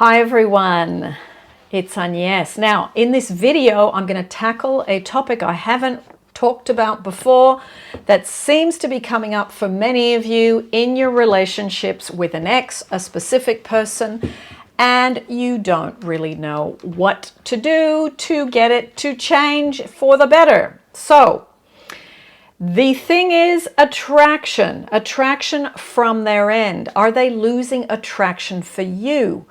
Hi everyone, it's Agnes. Now in this video I'm going to tackle a topic I haven't talked about before that seems to be coming up for many of you in your relationships with an ex, a specific person, and you don't really know what to do to get it to change for the better. So the thing is attraction from their end. Are they losing attraction for you?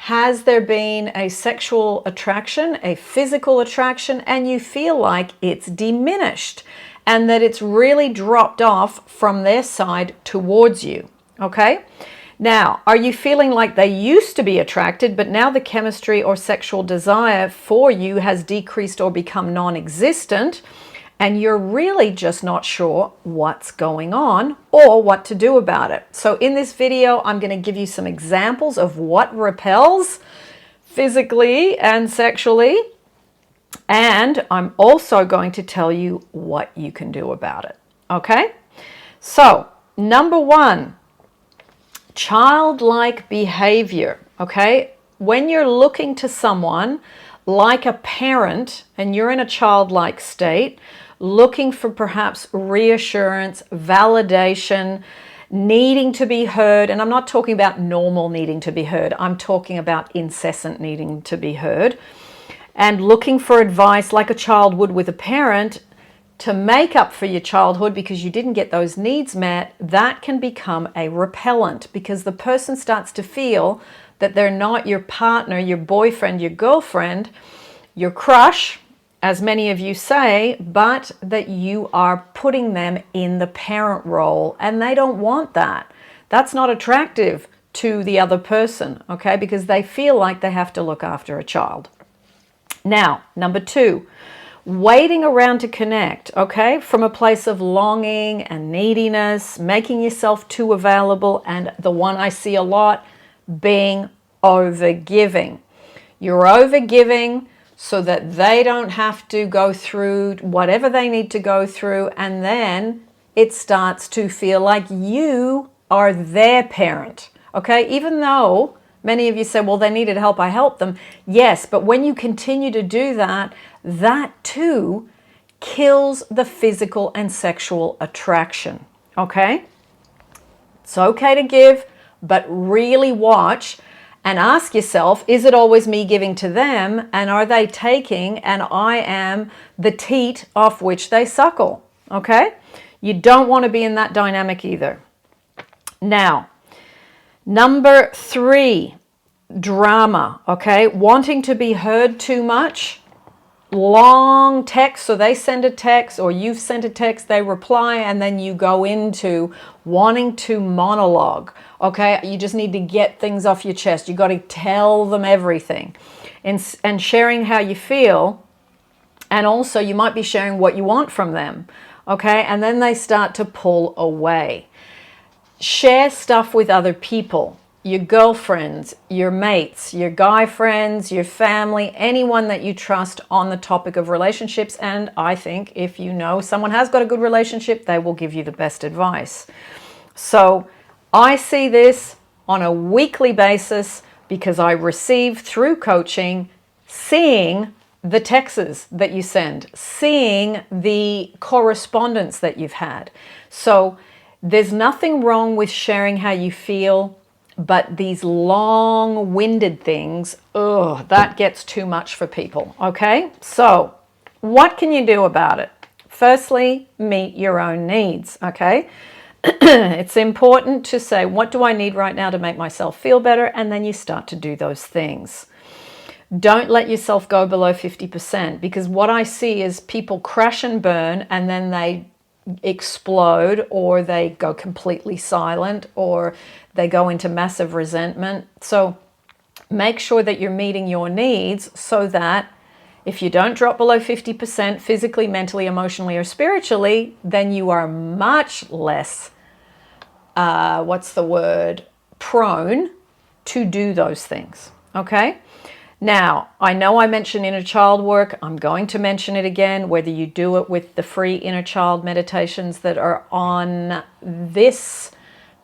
Has there been a sexual attraction, a physical attraction, and you feel like it's diminished and that it's really dropped off from their side towards you? Okay? Now, are you feeling like they used to be attracted, but now the chemistry or sexual desire for you has decreased or become non-existent? And you're really just not sure what's going on or what to do about it. So in this video, I'm going to give you some examples of what repels physically and sexually. And I'm also going to tell you what you can do about it. Okay? So, number one, childlike behavior. Okay? When you're looking to someone like a parent and you're in a childlike state, looking for perhaps reassurance, validation, needing to be heard. And I'm not talking about normal needing to be heard. I'm talking about incessant needing to be heard. And looking for advice like a child would with a parent to make up for your childhood because you didn't get those needs met, that can become a repellent because the person starts to feel that they're not your partner, your boyfriend, your girlfriend, your crush, as many of you say, but that you are putting them in the parent role and they don't want that. That's not attractive to the other person, okay, because they feel like they have to look after a child. Now, number two, waiting around to connect, okay, from a place of longing and neediness, making yourself too available, and the one I see a lot, being overgiving. You're overgiving so that they don't have to go through whatever they need to go through, and then it starts to feel like you are their parent, okay? Even though many of you say, well, they needed help, I helped them. Yes, but when you continue to do that, that too kills the physical and sexual attraction, okay? It's okay to give, but really watch and ask yourself, is it always me giving to them? And are they taking and I am the teat off which they suckle? Okay? You don't want to be in that dynamic either. Now, number three, drama. Okay? Wanting to be heard too much. Long text, so they send a text or you've sent a text, they reply, and then you go into wanting to monologue. Okay, you just need to get things off your chest. You got to tell them everything and sharing how you feel. And also you might be sharing what you want from them. Okay, and then they start to pull away. Share stuff with other people. Your girlfriends, your mates, your guy friends, your family, anyone that you trust on the topic of relationships. And I think if you know someone has got a good relationship, they will give you the best advice. So I see this on a weekly basis because I receive through coaching, seeing the texts that you send, seeing the correspondence that you've had. So there's nothing wrong with sharing how you feel. But these long-winded things, that gets too much for people, okay? So what can you do about it? Firstly, meet your own needs, okay? It's important to say, what do I need right now to make myself feel better? And then you start to do those things. Don't let yourself go below 50% because what I see is people crash and burn and then they explode or they go completely silent or they go into massive resentment. So make sure that you're meeting your needs so that if you don't drop below 50% physically, mentally, emotionally, or spiritually, then you are much less, prone to do those things, okay? Now, I know I mentioned inner child work. I'm going to mention it again, whether you do it with the free inner child meditations that are on this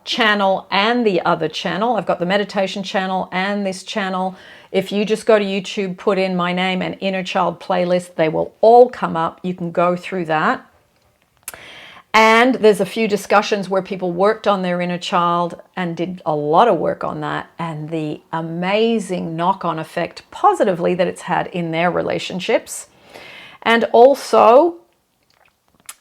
channel and the other channel. I've got the meditation channel and this channel. If you just go to YouTube, put in my name and Inner Child playlist, they will all come up. You can go through that. And there's a few discussions where people worked on their inner child and did a lot of work on that, and the amazing knock-on effect positively that it's had in their relationships. And also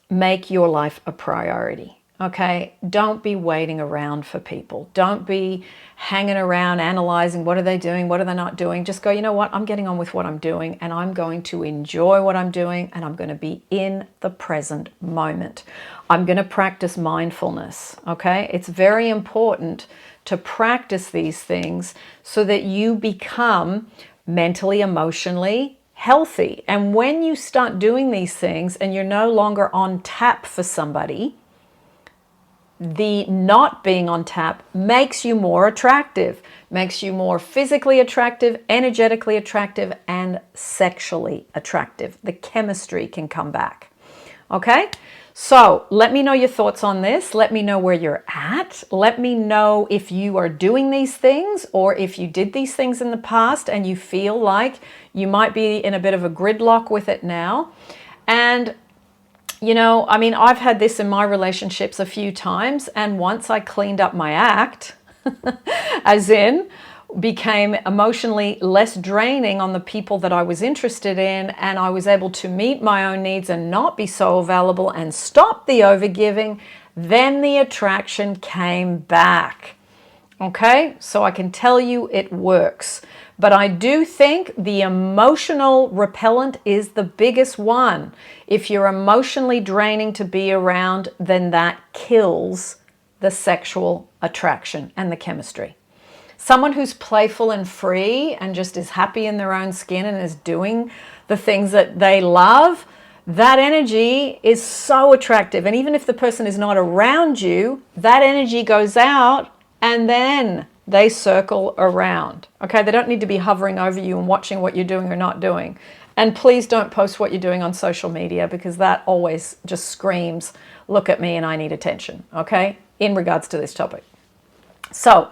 make your life a priority. Okay, don't be waiting around for people. Don't be hanging around analyzing what are they doing, what are they not doing. Just go, you know what, I'm getting on with what I'm doing, and I'm going to enjoy what I'm doing, and I'm going to be in the present moment. I'm going to practice mindfulness. Okay, it's very important to practice these things so that you become mentally, emotionally healthy. And when you start doing these things and you're no longer on tap for somebody, the not being on tap makes you more attractive, makes you more physically attractive, energetically attractive, and sexually attractive. The chemistry can come back. Okay? So let me know your thoughts on this. Let me know where you're at. Let me know if you are doing these things or if you did these things in the past and you feel like you might be in a bit of a gridlock with it now. And you know, I mean, I've had this in my relationships a few times, and once I cleaned up my act, as in became emotionally less draining on the people that I was interested in, and I was able to meet my own needs and not be so available and stop the overgiving, then the attraction came back. Okay, so I can tell you it works. But I do think the emotional repellent is the biggest one. If you're emotionally draining to be around, then that kills the sexual attraction and the chemistry. Someone who's playful and free and just is happy in their own skin and is doing the things that they love, that energy is so attractive. And even if the person is not around you, that energy goes out and then they circle around. Okay, they don't need to be hovering over you and watching what you're doing or not doing. And please don't post what you're doing on social media, because that always just screams, look at me and I need attention, okay, in regards to this topic. So,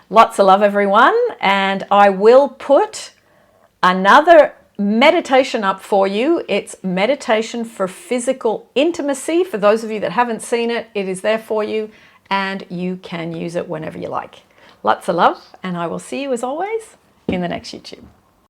lots of love, everyone, and I will put another meditation up for you. It's meditation for physical intimacy. For those of you that haven't seen it, it is there for you, and you can use it whenever you like. Lots of love, and I will see you as always in the next YouTube.